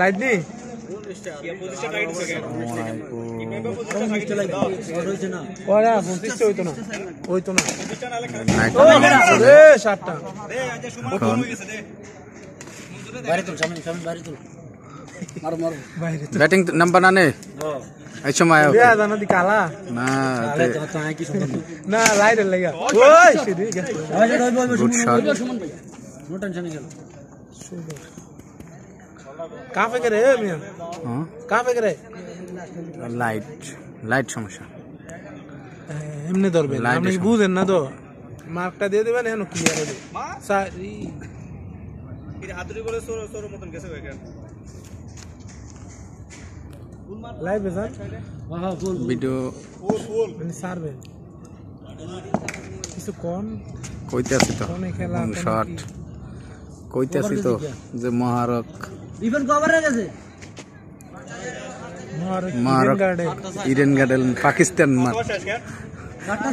light নি ওরা 25 হইতো না রে 7টা বাইরে তুল সামনে বাইরে তুল মারো মারো বাইরে ব্যাটিং নাম্বার না নে এই সময় বে জানা দি কালা না তো কি সুন্দর না লাইট লাগা ওই সিধে গুড শট নো টেনশন গেল कहां पे करे मियां हां कहां पे करे লাইট সমস্যা এমনি ধরবেন আপনি বুঝেন না তো মার্কটা দিয়ে দিবেন এখন ক্লিয়ার হবে সরি এর হাতুড়ি করে সর মতন কেসে হয়ে গেল লাইভ বেজান হ্যাঁ ফুল ভিডিও ফুল মানে সারবে কিছু কোন কইতে আছি তো শট কইতে আছি তো যে মহারক ইভেন কভার হয়ে গেছে মহারক ইডেন গার্ডেন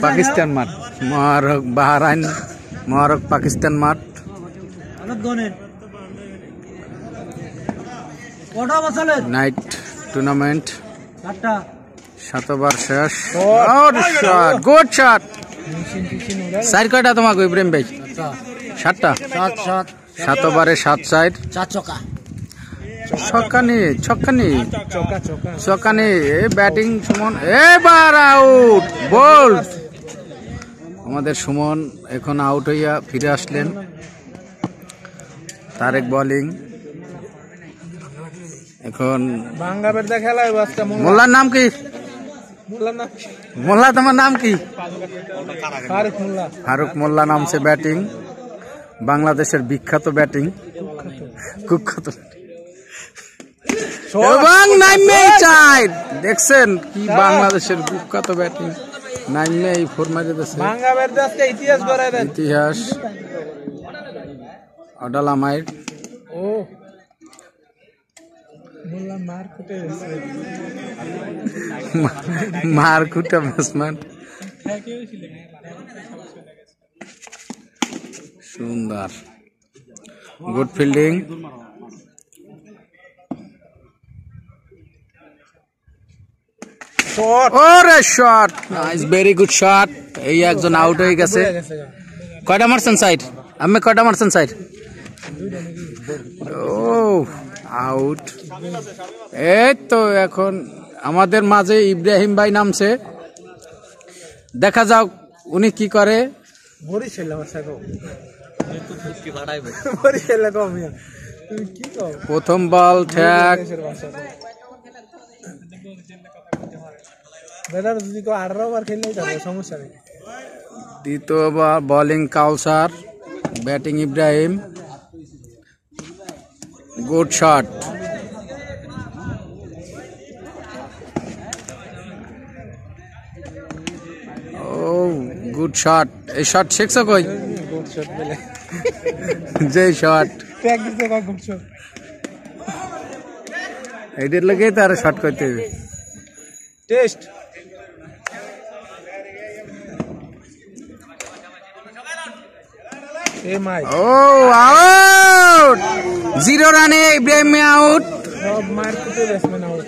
পাকিস্তান মাঠ মহারক বাহরাইন মহারক পাকিস্তান মাঠ নাইট টুর্নামেন্ট 7 শেষ গুড শট সাইড কয়টা তোমাকে ইব্রাহিম ভাই 7টা 7 ওভারে 7 সাইড 4 ছক্কা ছক্কানি ব্যাটিং সুমন এবার আউট বোল্ড আমাদের সুমন এখন আউট হইয়া ফিরে আসলেন তারেক বোলিং এখন বাংলাদেশ খেলা আজকে মোল্লার নাম কি মোল্লা তোমার নাম কি ফারুক মোল্লা নাম সে ব্যাটিং বাংলাদেশের বিখ্যাত ব্যাটিং কুখ্যাত এবং নাইমে চাই দেখছেন কি বাংলাদেশের বিখ্যাত ব্যাটিং নাইমে এই ফোর মারে দিয়েছে বাংলাদেশ আজকে ইতিহাস গড়ায় দেন ইতিহাস অডালামাইর ও মোল্লা মারকুটে ব্যাটসম্যান সুন্দর গুড ফিল্ডিং ওরে shot nice very good shot এই একজন আউট হয়ে গেছে কয়টা মারছেন সাইড আমি কয়টা মারছেন সাইড ও আউট এই তো এখন আমাদের মাঝে ইব্রাহিম ভাই নামছে দেখা যাক উনি কি করে প্রথম বল ঠ্যাক দ্বিতীয় বোলিং কাউসার ব্যাটিং ইব্রাহিম গুড শট ও গুড শট এই শট শিখছো কই যে শট এইটার লোকেই তার শট করতে হবে টেস্ট ও আউট 0 রানে ইব্রাহিম আউট সব মারকুটে ব্যাটসম্যান আউট